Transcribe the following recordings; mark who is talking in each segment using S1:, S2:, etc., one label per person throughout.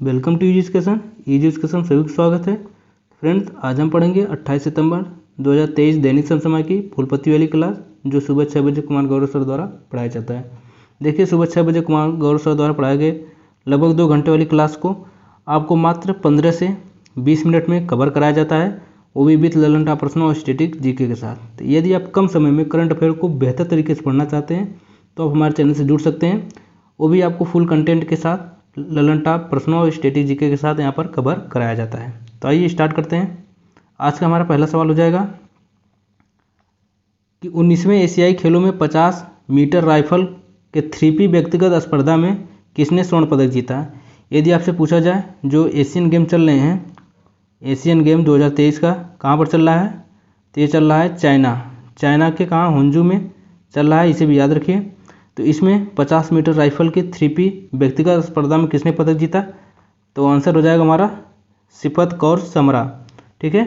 S1: Welcome to easy education सभी का स्वागत है। फ्रेंड्स, आज हम पढ़ेंगे 28 सितंबर 2023 दैनिक समसमय की फूलपत्ती वाली क्लास, जो सुबह 6 बजे कुमार गौरव सर द्वारा पढ़ाया जाता है। देखिए, सुबह 6 बजे कुमार गौरव सर द्वारा पढ़ाए गए लगभग 2 घंटे वाली क्लास को आपको मात्र 15 से 20 मिनट में कवर कराया जाता है, वो भी विथ ललन टॉप प्रश्नों और स्टैटिक जीके के साथ। तो यदि आप कम समय में करंट अफेयर को बेहतर तरीके से पढ़ना चाहते हैं तो आप हमारे चैनल से जुड़ सकते हैं। वो भी आपको फुल कंटेंट के साथ ललन टॉप प्रश्नों और स्टैटिक जीके के साथ यहाँ पर कवर कराया जाता है। तो आइए स्टार्ट करते हैं। आज का हमारा पहला सवाल हो जाएगा कि 19वें एशियाई खेलों में 50 मीटर राइफल के 3P व्यक्तिगत स्पर्धा में किसने स्वर्ण पदक जीता। यदि आपसे पूछा जाए जो एशियन गेम चल रहे हैं, एशियन गेम 2023 का कहाँ पर चल रहा है, तो ये चल रहा है चाइना के कहाँ, होंजू में चल रहा है, इसे भी याद रखिए। तो इसमें 50 मीटर राइफल की 3P व्यक्तिगत स्पर्धा में किसने पदक जीता, तो आंसर हो जाएगा हमारा सिफत कौर समरा। ठीक है,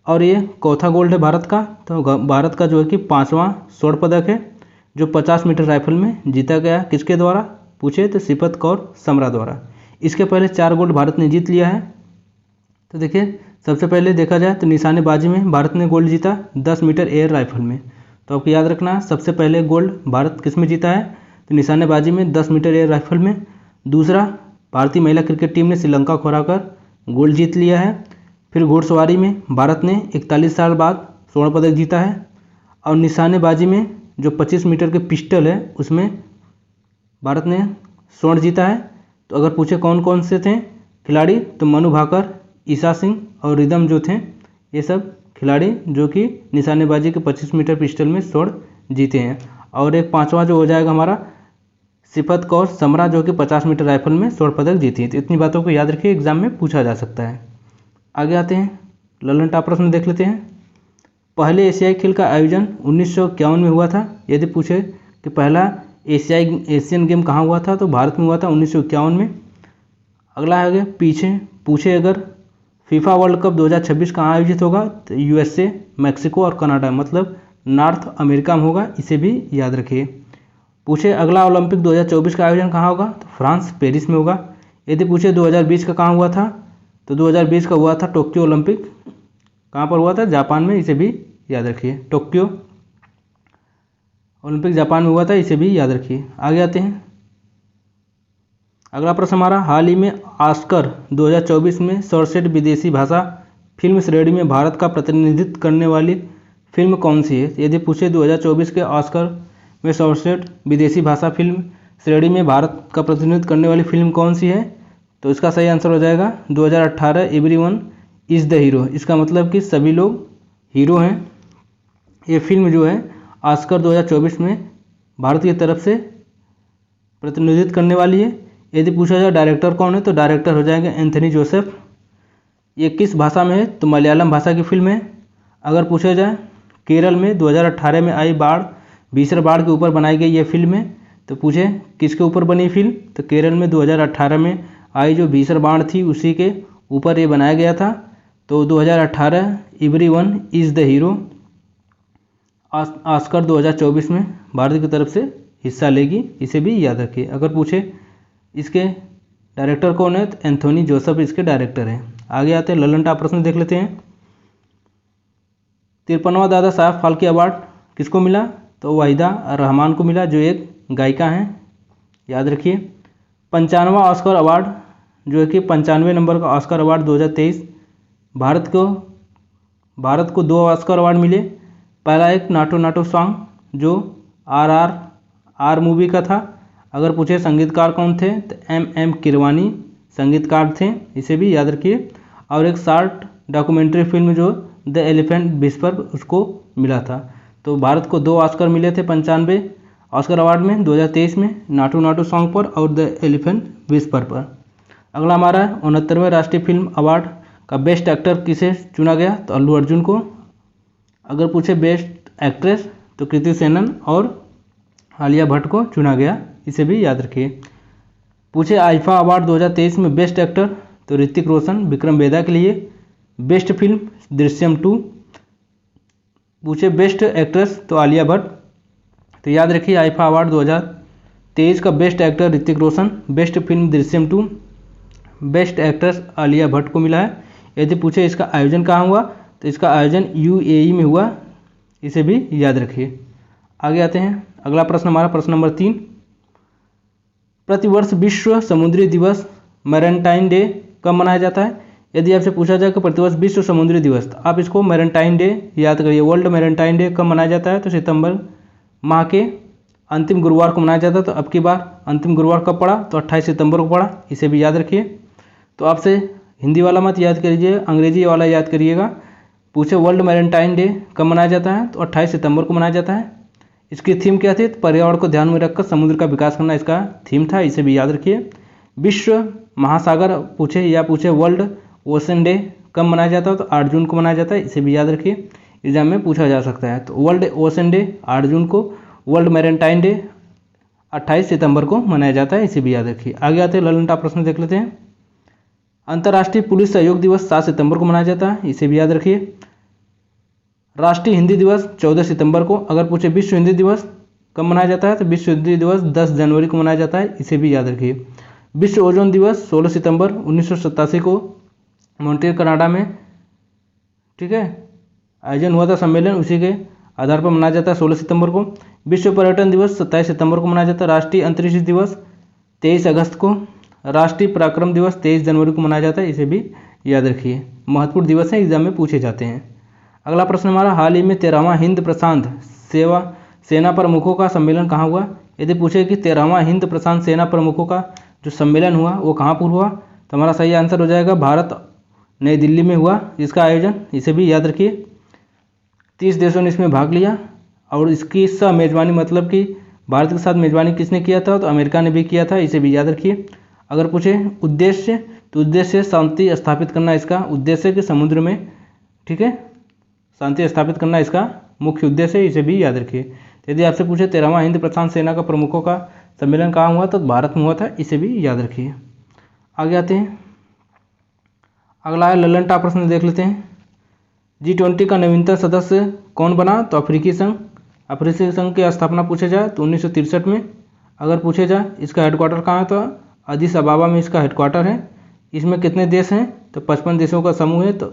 S1: और ये चौथा गोल्ड है भारत का। तो भारत का जो है कि 5वां स्वर्ण पदक है जो 50 मीटर राइफल में जीता गया। किसके द्वारा पूछे तो सिफत कौर समरा द्वारा। इसके पहले 4 गोल्ड भारत ने जीत लिया है। तो देखिए, सबसे पहले देखा जाए तो निशानेबाजी में भारत ने गोल्ड जीता 10 मीटर एयर राइफल में। तो आपको याद रखना है, सबसे पहले गोल्ड भारत किस में जीता है, तो निशानेबाजी में 10 मीटर एयर राइफल में। दूसरा, भारतीय महिला क्रिकेट टीम ने श्रीलंका को हराकर गोल्ड जीत लिया है। फिर घुड़सवारी में भारत ने 41 साल बाद स्वर्ण पदक जीता है। और निशानेबाजी में जो 25 मीटर के पिस्टल है उसमें भारत ने स्वर्ण जीता है। तो अगर पूछे कौन कौन से थे खिलाड़ी, तो मनु भाकर, ईशा सिंह और रिदम जो थे, ये सब खिलाड़ी जो कि निशानेबाजी के 25 मीटर पिस्टल में स्वर्ण जीते हैं। और एक 5वां जो हो जाएगा हमारा सिफत कौर समरा, जो कि 50 मीटर राइफल में स्वर्ण पदक जीती है। तो इतनी बातों को याद रखिए, एग्जाम में पूछा जा सकता है। आगे आते हैं, ललन टॉप प्रश्न देख लेते हैं। पहले एशियाई खेल का आयोजन 1951 में हुआ था। यदि पूछे कि पहला एशियन गेम कहाँ हुआ था, तो भारत में हुआ था 1951 में। अगला है पीछे पूछे अगर फीफा वर्ल्ड कप 2026 कहाँ आयोजित होगा, तो USA, मैक्सिको और कनाडा, मतलब नॉर्थ अमेरिका में होगा, इसे भी याद रखिए। पूछे अगला ओलंपिक 2024 का आयोजन कहाँ होगा, तो फ्रांस पेरिस में होगा। यदि पूछे 2020 का कहाँ हुआ था, तो 2020 का हुआ था टोक्यो ओलंपिक, कहाँ पर हुआ था, जापान में, इसे भी याद रखिए। टोक्यो ओलंपिक जापान में हुआ था, इसे भी याद रखिए। आगे आते हैं, अगला प्रश्न हमारा, हाल ही में ऑस्कर 2024 में सर्वश्रेष्ठ विदेशी भाषा फिल्म श्रेणी में भारत का प्रतिनिधित्व करने वाली फिल्म कौन सी है। यदि पूछे 2024 के ऑस्कर में सर्वश्रेष्ठ विदेशी भाषा फिल्म श्रेणी में भारत का प्रतिनिधित्व करने वाली फिल्म कौन सी है, तो इसका सही आंसर हो जाएगा 2018 एवरीवन इज़ द हीरो। इसका मतलब कि सभी लोग हीरो हैं। ये फिल्म जो है ऑस्कर 2024 में भारत की तरफ से प्रतिनिधित्व करने वाली है। यदि पूछा जाए डायरेक्टर कौन है, तो डायरेक्टर हो जाएंगे एंथनी जोसेफ। ये किस भाषा में है, तो मलयालम भाषा की फिल्म है। अगर पूछा जाए केरल में 2018 में आई भीषण बाढ़ के ऊपर बनाई गई ये फिल्म है, तो पूछे किसके ऊपर बनी फिल्म, तो केरल में 2018 में आई जो भीषण बाढ़ थी उसी के ऊपर ये बनाया गया था। तो 2018 everyone is the hero Oscar 2024 में भारत की तरफ से हिस्सा लेगी, इसे भी याद रखिए। अगर पूछे इसके डायरेक्टर कौन है, तो एंथोनी जोसेफ इसके डायरेक्टर हैं। आगे आते हैं, ललन टॉप प्रश्न देख लेते हैं। 53वां दादा साहब फाल्के अवार्ड किसको मिला, तो वाहिदा रहमान को मिला, जो एक गायिका हैं, याद रखिए। 95वां ऑस्कर अवार्ड जो है कि 95 नंबर का ऑस्कर अवार्ड 2023 भारत को 2 ऑस्कर अवार्ड मिले। पहला एक नाटो नाटो सॉन्ग जो RRR मूवी का था। अगर पूछे संगीतकार कौन थे, तो MM किरवानी संगीतकार थे, इसे भी याद रखिए। और एक शॉर्ट डॉक्यूमेंट्री फिल्म जो द एलिफेंट विस्पर, उसको मिला था। तो भारत को 2 ऑस्कर मिले थे 95 ऑस्कर अवार्ड में 2023 में, नाटू नाटू सॉन्ग पर और द एलिफेंट विस्पर पर। अगला हमारा 69वें राष्ट्रीय फिल्म अवार्ड का बेस्ट एक्टर किसे चुना गया, तो अल्लू अर्जुन को। अगर पूछे बेस्ट एक्ट्रेस, तो कृति सेनन और आलिया भट्ट को चुना गया, इसे भी याद रखिए। पूछे आईफा अवार्ड 2023 में बेस्ट एक्टर, तो ऋतिक रोशन विक्रम वेदा के लिए। Best film Drishyam 2। पूछे बेस्ट एक्ट्रेस, तो आलिया भट्ट। तो याद रखिए आईफा अवार्ड 2023 का best actor Hrithik Roshan, best film Drishyam 2, best actress Alia Bhatt को मिला है। यदि पूछे इसका आयोजन कहाँ हुआ तो इसका आयोजन UAE में हुआ, इसे भी याद रखिए। आगे आते हैं, अगला प्रश्न हमारा प्रश्न नंबर 3। प्रतिवर्ष विश्व समुद्री दिवस मैरीटाइम डे कब मनाया जाता है? यदि आपसे पूछा जाए कि प्रतिवर्ष विश्व समुद्री दिवस, तो आप इसको मैरीटाइम डे याद करिए। वर्ल्ड मैरीटाइम डे कब मनाया जाता है? तो सितंबर माह के अंतिम गुरुवार को मनाया जाता है। तो अब की बार अंतिम गुरुवार कब पड़ा? तो 28 सितंबर को पड़ा, इसे भी याद रखिए। तो आपसे हिंदी वाला मत याद करिए, अंग्रेजी वाला याद करिएगा। पूछे वर्ल्ड मैरीटाइम डे कब मनाया जाता है? तो 28 सितंबर को मनाया जाता है। इसकी थीम क्या थी? तो पर्यावरण को ध्यान में रखकर समुद्र का विकास करना इसका थीम था, इसे भी याद रखिए। विश्व महासागर पूछे या पूछे वर्ल्ड ओशन डे कब मनाया जाता है? तो 8 जून को मनाया जाता है, इसे भी याद रखिए, एग्जाम में पूछा जा सकता है। तो वर्ल्ड ओशन डे 8 जून को, वर्ल्ड मैरीटाइम डे 28 सितंबर को मनाया जाता है, इसे भी याद रखिए। आगे आते हैं, ललनटा प्रश्न देख लेते हैं। अंतर्राष्ट्रीय पुलिस सहयोग दिवस 7 सितंबर को मनाया जाता है, इसे भी याद रखिए। राष्ट्रीय हिंदी दिवस 14 सितंबर को। अगर पूछे विश्व हिंदी दिवस कब मनाया जाता है? तो विश्व हिंदी दिवस 10 जनवरी को मनाया जाता है, इसे भी याद रखिए। विश्व ओजोन दिवस 16 सितंबर 1987 को मॉन्ट्रियल कनाडा में, ठीक है, आयोजन हुआ था सम्मेलन, उसी के आधार पर मनाया जाता है 16 सितंबर को। विश्व पर्यटन दिवस 27 सितंबर को मनाया जाता है। राष्ट्रीय अंतरिक्ष दिवस 23 अगस्त को। राष्ट्रीय पराक्रम दिवस 23 जनवरी को मनाया जाता है, इसे भी याद रखिए। महत्वपूर्ण दिवस हैं, एग्जाम में पूछे जाते हैं। अगला प्रश्न हमारा, हाल ही में 13वां हिंद प्रशांत सेना प्रमुखों का सम्मेलन कहाँ हुआ? यदि पूछे कि 13वां हिंद प्रशांत सेना प्रमुखों का जो सम्मेलन हुआ वो कहाँ पर हुआ, तो हमारा सही आंसर हो जाएगा भारत, नई दिल्ली में हुआ इसका आयोजन, इसे भी याद रखिए। 30 देशों ने इसमें भाग लिया और इसकी सह मेजबानी, मतलब कि भारत के साथ मेजबानी किसने किया था? तो अमेरिका ने भी किया था, इसे भी याद रखिए। अगर पूछे उद्देश्य, तो उद्देश्य शांति स्थापित करना इसका उद्देश्य के समुद्र में, ठीक है, शांति स्थापित करना इसका मुख्य उद्देश्य है, इसे भी याद रखिए। यदि आपसे पूछे 13वां हिंद प्रशांत सेना का प्रमुखों का सम्मेलन कहाँ हुआ? तो भारत में हुआ था, इसे भी याद रखिए। आगे आते हैं, अगला है ललन टॉप प्रश्न देख लेते हैं। G20 का नवीनतम सदस्य कौन बना? तो अफ्रीकी संघ। अफ्रीकी संघ की स्थापना पूछे जाए तो 1963 में। अगर पूछे जाए इसका हेडक्वार्टर कहाँ है? तो अदीस अबाबा में इसका हेडक्वार्टर है। इसमें कितने देश हैं? तो 55 देशों का समूह है। तो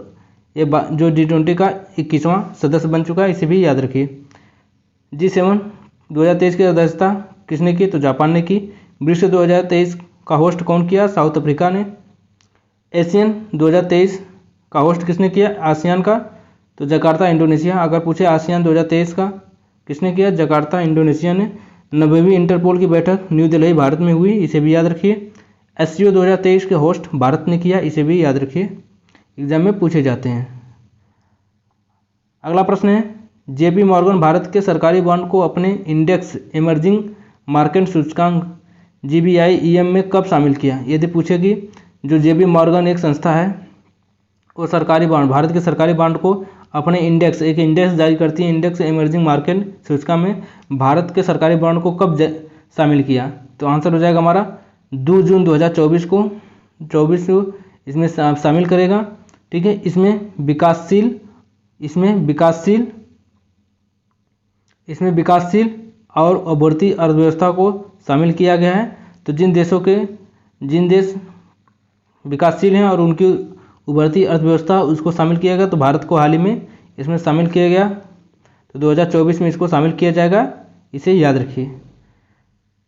S1: ये जो G20 का 21वां सदस्य बन चुका है, इसे भी याद रखिए। G7 2023 की अध्यक्षता किसने की? तो जापान ने की। ब्रिक्स 2023 का होस्ट कौन किया? साउथ अफ्रीका ने। एशियन 2023 का होस्ट किसने किया? आसियान का, तो जकार्ता इंडोनेशिया। अगर पूछे आसियान 2023 का किसने किया? जकार्ता इंडोनेशिया ने। 90वीं इंटरपोल की बैठक न्यू दिल्ली भारत में हुई, इसे भी याद रखिए। SCO 2023 के होस्ट भारत ने किया, इसे भी याद रखिए, एग्जाम में पूछे जाते हैं। अगला प्रश्न है, JP मॉर्गन भारत के सरकारी बॉन्ड को अपने इंडेक्स इमर्जिंग मार्केट सूचकांक GBI-EM में कब शामिल किया? यदि पूछे कि जो JP मॉर्गन एक संस्था है, वो सरकारी बॉन्ड, भारत के सरकारी बॉन्ड को अपने इंडेक्स, एक इंडेक्स जारी करती है, इंडेक्स इमर्जिंग मार्केट सूचकांक में भारत के सरकारी बॉन्ड को कब शामिल किया? तो आंसर हो जाएगा हमारा 2 जून 2024 को, 24 को इसमें शामिल करेगा, ठीक है। इसमें विकासशील और उभरती अर्थव्यवस्था को शामिल किया गया है। तो जिन देश विकासशील हैं और उनकी उभरती अर्थव्यवस्था उसको शामिल किया गया, तो भारत को हाल ही में इसमें शामिल किया गया। तो 2024 में इसको शामिल किया जाएगा, इसे याद रखिए।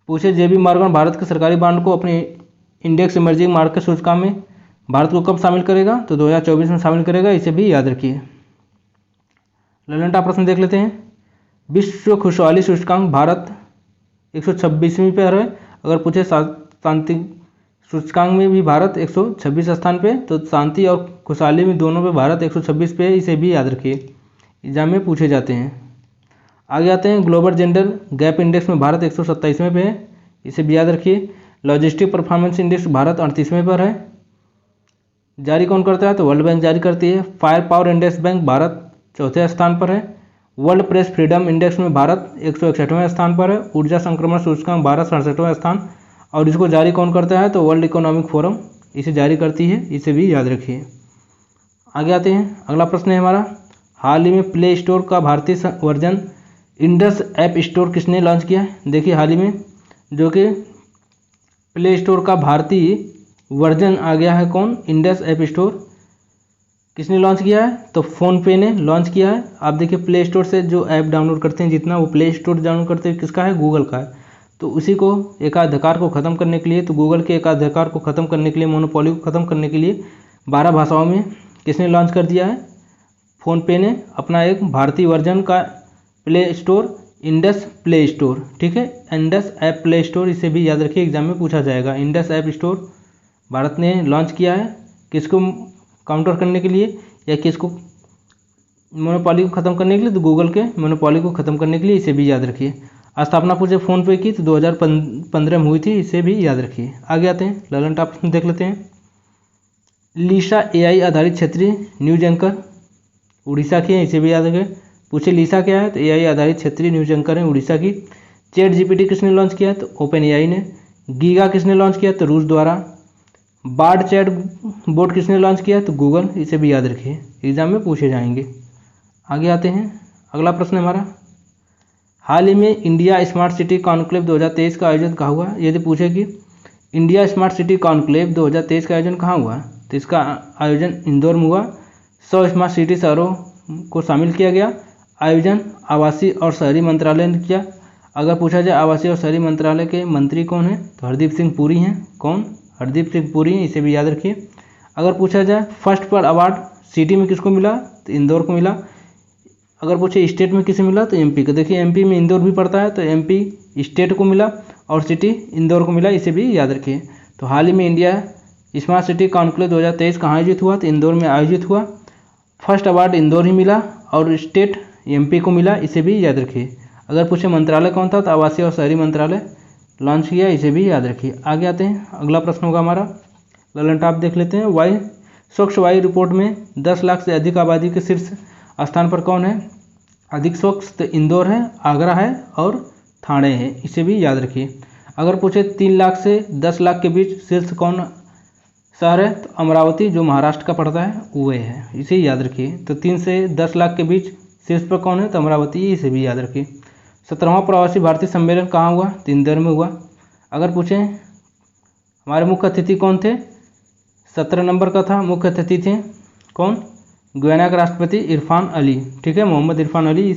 S1: पूछे JP मॉर्गन भारत के सरकारी बॉन्ड को अपने इंडेक्स इमर्जिंग मार्केट सूचकांक में भारत को कब शामिल करेगा? तो 2024 में शामिल करेगा, इसे भी याद रखिए। ललनटा प्रश्न देख लेते हैं। विश्व खुशहाली सूचकांक भारत 126वीं पर है। अगर पूछे शांति सूचकांक में भी भारत 126 स्थान पे, तो शांति और खुशहाली में दोनों पे भारत 126 पे है, इसे भी याद रखिए, एग्जाम में पूछे जाते हैं। आगे आते हैं, ग्लोबल जेंडर गैप इंडेक्स में भारत 127वें पे है, इसे भी याद रखिए। लॉजिस्टिक परफॉर्मेंस इंडेक्स भारत 38वें पर है। जारी कौन करता है? तो वर्ल्ड बैंक जारी करती है। Fire power index bank Bharat 4थे स्थान पर है। वर्ल्ड प्रेस फ्रीडम इंडेक्स में भारत 161वें स्थान पर है। ऊर्जा संक्रमण सूचकांक भारत 67वां स्थान, और इसको जारी कौन करता है? तो वर्ल्ड इकोनॉमिक फोरम इसे जारी करती है, इसे भी याद रखिए। आगे आते हैं, अगला प्रश्न है हमारा, हाल ही में प्ले स्टोर का भारतीय वर्जन इंडस ऐप स्टोर किसने लॉन्च किया है? देखिए हाल ही में जो कि प्ले स्टोर का भारतीय वर्जन आ गया है कौन, इंडस ऐप स्टोर। किसने लॉन्च किया है, तो फ़ोनपे ने लॉन्च किया है। आप देखिए प्ले स्टोर से जो ऐप डाउनलोड करते हैं जितना, वो प्ले स्टोर डाउनलोड करते हैं किसका है, गूगल का है। तो उसी को एकाधिकार को ख़त्म करने के लिए, तो गूगल के एकाधिकार को ख़त्म करने के लिए, मोनोपोली को ख़त्म करने के लिए 12 भाषाओं में किसने लॉन्च कर दिया है, फ़ोनपे ने अपना एक भारतीय वर्जन का play store, Indus play store. ठीक है, इंडस ऐप प्ले स्टोर, इसे भी याद रखिए, एग्जाम में पूछा जाएगा। इंडस ऐप स्टोर भारत ने लॉन्च किया है, किसको काउंटर करने के लिए या किसको, मोनोपोली को ख़त्म करने के लिए, तो गूगल के मोनोपोली को ख़त्म करने के लिए, इसे भी याद रखिए। स्थापना पूछे फ़ोनपे की तो 2015 में हुई थी, इसे भी याद रखिए। आगे आते हैं, ललन टॉप देख लेते हैं। लीसा AI आधारित क्षेत्रीय न्यूज एंकर उड़ीसा की है, इसे भी याद रखें। पूछे लीसा क्या है, तो AI आधारित क्षेत्रीय न्यूज एंकर है उड़ीसा की। चैट GPT किसने लॉन्च किया, तो ओपन AI ने। गीगा किसने लॉन्च किया, तो रूस द्वारा। बार्ड चैट बोट किसने लॉन्च किया, तो गूगल, इसे भी याद रखिए, एग्जाम में पूछे जाएंगे। आगे आते हैं, अगला प्रश्न हमारा, हाल ही में इंडिया स्मार्ट सिटी कॉन्क्लेव 2023 का आयोजन कहाँ हुआ। यदि पूछे कि इंडिया स्मार्ट सिटी कॉन्क्लेव 2023 का आयोजन कहाँ हुआ, तो इसका आयोजन इंदौर में हुआ। 100 स्मार्ट सिटी शहरों को शामिल किया गया। आयोजन आवासीय और शहरी मंत्रालय ने किया। अगर पूछा जाए आवासीय और शहरी मंत्रालय के मंत्री कौन है, तो हरदीप सिंह पुरी हैं। कौन, हरदीप सिंह पुरी हैं, इसे भी याद रखिए। अगर पूछा जाए फर्स्ट पर अवार्ड सिटी में किसको मिला, तो इंदौर को मिला। अगर पूछे स्टेट में किसे मिला, तो MP को। देखिए MP में इंदौर भी पड़ता है, तो MP स्टेट को मिला और सिटी इंदौर को मिला, इसे भी याद रखिए। तो हाल ही में इंडिया स्मार्ट सिटी कॉन्क्लेव 2023 कहाँ आयोजित हुआ, तो इंदौर में आयोजित हुआ। फर्स्ट अवार्ड इंदौर ही मिला और स्टेट MP को मिला, इसे भी याद रखिए। अगर पूछे मंत्रालय कौन था, तो आवासीय और शहरी मंत्रालय लॉन्च किया, इसे भी याद रखिए। आगे आते हैं, अगला प्रश्न होगा हमारा, ललन टॉप देख लेते हैं। स्वच्छ वायु रिपोर्ट में 10 लाख से अधिक आबादी के शीर्ष स्थान पर कौन है, अधिक स्वच्छ, तो इंदौर है, आगरा है और ठाणे है, इसे भी याद रखिए। अगर पूछे 3 लाख से 10 लाख के बीच शीर्ष कौन शहर है, तो अमरावती, जो महाराष्ट्र का पड़ता है, वो है, इसे याद रखिए। तो 3 से 10 लाख के बीच शीर्ष पर कौन है, तो अमरावती, इसे भी याद रखिए। 17वां प्रवासी भारतीय सम्मेलन कहाँ हुआ, तो इंदौर में हुआ। अगर पूछें हमारे मुख्य अतिथि कौन थे, 17 नंबर का था, मुख्य अतिथि थे कौन, गयाना के राष्ट्रपति इरफान अली। ठीक है, मोहम्मद इरफान अली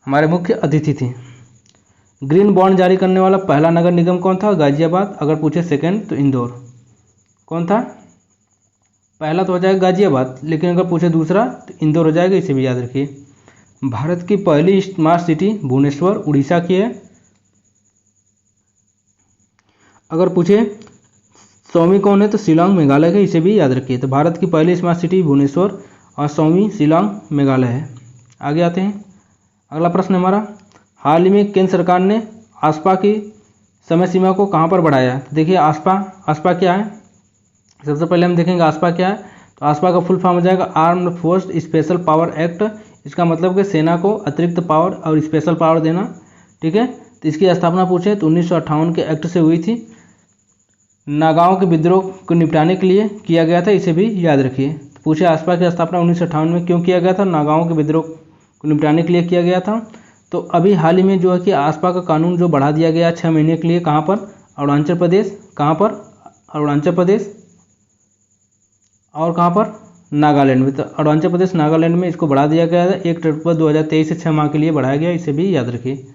S1: हमारे मुख्य अतिथि थे। ग्रीन बॉन्ड जारी करने वाला पहला नगर निगम कौन था, गाजियाबाद। अगर पूछे सेकंड, तो इंदौर। कौन था, पहला तो हो जाएगा गाजियाबाद, लेकिन अगर पूछे दूसरा तो इंदौर हो जाएगा, इसे भी याद रखिए। भारत की पहली स्मार्ट सिटी भुवनेश्वर उड़ीसा की है। अगर पूछे 100वीं कौन है, तो शिलांग मेघालय है, इसे भी याद रखिए। तो भारत की पहली स्मार्ट सिटी भुवनेश्वर और 100वीं शिलांग मेघालय है। आगे आते हैं, अगला प्रश्न हमारा, हाल ही में केंद्र सरकार ने आस्पा की समय सीमा को कहाँ पर बढ़ाया। तो देखिए आस्पा क्या है, सबसे पहले हम देखेंगे आस्पा क्या है। तो आस्पा का फुल फॉर्म हो जाएगा armed force special power act. इसका मतलब कि सेना को अतिरिक्त पावर और स्पेशल पावर देना। ठीक है, तो इसकी स्थापना पूछे तो 1958 के एक्ट से हुई थी। नागाओं के विद्रोह को निपटाने के लिए किया गया था, इसे भी याद रखिए। तो पूछे आस्पा की स्थापना 1958 में क्यों किया गया था, नागाओं के विद्रोह को निपटाने के लिए किया गया था। तो अभी हाल ही में जो है कि आस्पा का कानून जो बढ़ा दिया गया 6 महीने के लिए, कहाँ पर, अरुणाचल प्रदेश। कहाँ पर, अरुणाचल प्रदेश और कहाँ पर, नागालैंड में। तो अरुणाचल प्रदेश नागालैंड में इसको बढ़ा दिया गया है 1 अक्टूबर 2023 से 6 माह के लिए बढ़ाया गया, इसे भी याद रखिए।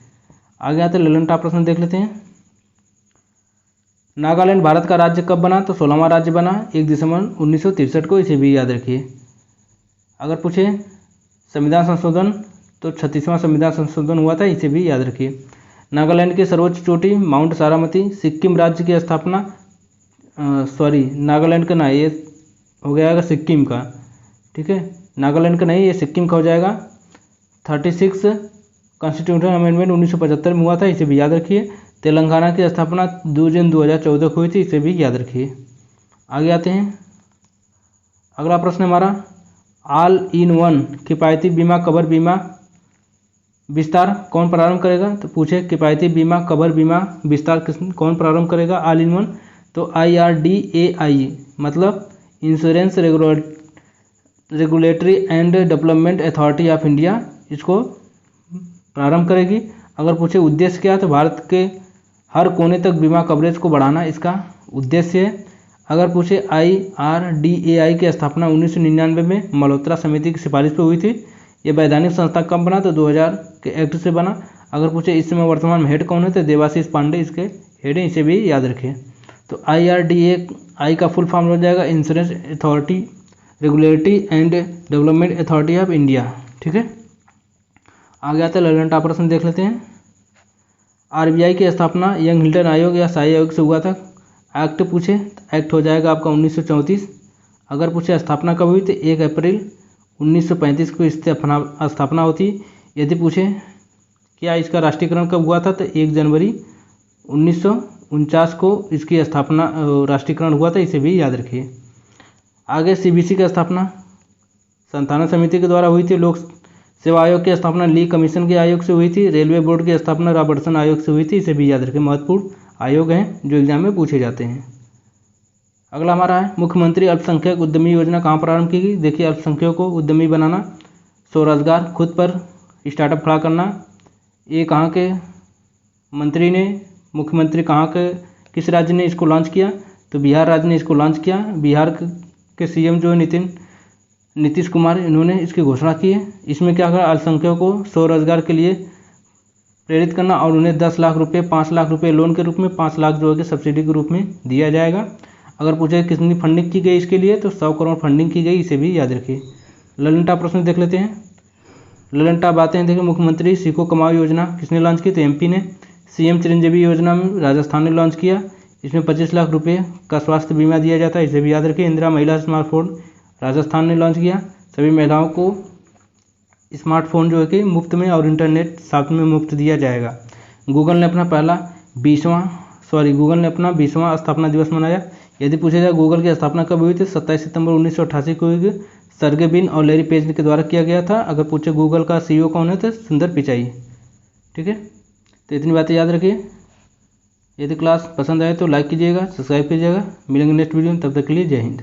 S1: आगे आते ललन टॉप प्रश्न देख लेते हैं। नागालैंड भारत का राज्य कब बना, तो 16वां राज्य बना 1 दिसंबर 1963 को, इसे भी याद रखिए। अगर पूछे संविधान संशोधन, तो 36वां संविधान संशोधन हुआ था, इसे भी याद रखिए। नागालैंड की सर्वोच्च चोटी माउंट सारामती। सिक्किम राज्य की स्थापना, नागालैंड का ना, ये हो गया सिक्किम का। ठीक है, नागालैंड का नहीं, ये सिक्किम का हो जाएगा। 36 कॉन्स्टिट्यूशनल अमेंडमेंट 1975 में हुआ था, इसे भी याद रखिए। तेलंगाना की स्थापना 2 जून 2014 को हुई थी, इसे भी याद रखिए। आगे आते हैं, अगला प्रश्न हमारा, ऑल इन वन किफ़ायती बीमा कवर बीमा विस्तार कौन प्रारंभ करेगा। तो पूछे किफ़ायती बीमा कवर बीमा विस्तार कौन प्रारंभ करेगा, ऑल इन वन। तो IRDAI मतलब insurance regulatory and development authority of India इसको प्रारंभ करेगी। अगर पूछे उद्देश्य क्या है, तो भारत के हर कोने तक बीमा कवरेज को बढ़ाना इसका उद्देश्य है। अगर पूछे IRDAI की स्थापना 1999 में मल्होत्रा समिति की सिफारिश पर हुई थी। ये वैधानिक संस्था कब बना? तो 2000 के एक्ट से बना। अगर पूछे इस समय वर्तमान में हेड कौन है? तो देवाशीष पांडे इसके हेड हैं, इसे भी याद रखिए। तो IRDAI का फुल फॉर्म हो जाएगा insurance authority regulatory and development authority of India. ठीक है, आगे आता है ललन टॉपर प्रश्न देख लेते हैं। RBI की स्थापना यंग हिल्टन आयोग या शाही आयोग से हुआ था। एक्ट पूछे तो एक्ट हो जाएगा आपका 1934। अगर पूछे स्थापना कब हुई तो 1 अप्रैल 1935 को इसकी स्थापना होती। यदि पूछे क्या इसका राष्ट्रीयकरण कब हुआ था तो 1 जनवरी 1949 को इसकी स्थापना राष्ट्रीयकरण हुआ था, इसे भी याद रखिए। आगे CBC की स्थापना संतालन समिति के द्वारा हुई थी। लोक सेवा आयोग की स्थापना ली कमीशन के आयोग से हुई थी। रेलवे बोर्ड की स्थापना रॉबर्टसन आयोग से हुई थी, इसे भी याद रखें। महत्वपूर्ण आयोग हैं जो एग्जाम में पूछे जाते हैं। अगला हमारा है मुख्यमंत्री अल्पसंख्यक उद्यमी योजना कहाँ प्रारंभ की गई? देखिए, अल्पसंख्यकों को उद्यमी बनाना, स्वरोजगार, खुद पर स्टार्टअप खड़ा करना, ये कहाँ के मंत्री ने, मुख्यमंत्री कहाँ के, किस राज्य ने इसको लॉन्च किया? तो बिहार राज्य ने इसको लॉन्च किया। बिहार के CM जो है नीतीश कुमार, इन्होंने इसकी घोषणा की है। इसमें क्या करा? अल्पसंख्यकों को स्वरोजगार के लिए प्रेरित करना और उन्हें 10 लाख रुपये, 5 लाख रुपये लोन के रूप में, 5 लाख जो है कि सब्सिडी के रूप में दिया जाएगा। अगर पूछे कितनी फंडिंग की गई इसके लिए तो 100 करोड़ फंडिंग की गई, इसे भी याद रखिए। ललन टॉप प्रश्न देख लेते हैं। ललन टॉप आते हैं, देखिए मुख्यमंत्री सीखो कमाओ योजना किसने लॉन्च की? तो MP ने। CM चिरंजीवी योजना में राजस्थान ने लॉन्च किया। इसमें 25 लाख रुपये का स्वास्थ्य बीमा दिया जाता है, इसे भी याद रखिए। इंदिरा महिला स्मार्टफोन राजस्थान ने लॉन्च किया। सभी महिलाओं को स्मार्टफोन जो है कि मुफ्त में और इंटरनेट साथ में मुफ्त दिया जाएगा। गूगल ने अपना 20वां स्थापना दिवस मनाया। यदि पूछा जाए गूगल की स्थापना कब हुई थी? 27 सितंबर 1988 को हुई। सर्गे ब्रिन और लैरी पेज के द्वारा किया गया था। अगर पूछे गूगल का CEO कौन है तो सुंदर पिचाई। ठीक है, तो इतनी बातें याद रखिए। यदि क्लास पसंद आए तो लाइक कीजिएगा, सब्सक्राइब कीजिएगा। मिलेंगे नेक्स्ट वीडियो में, तब तक के लिए जय हिंद।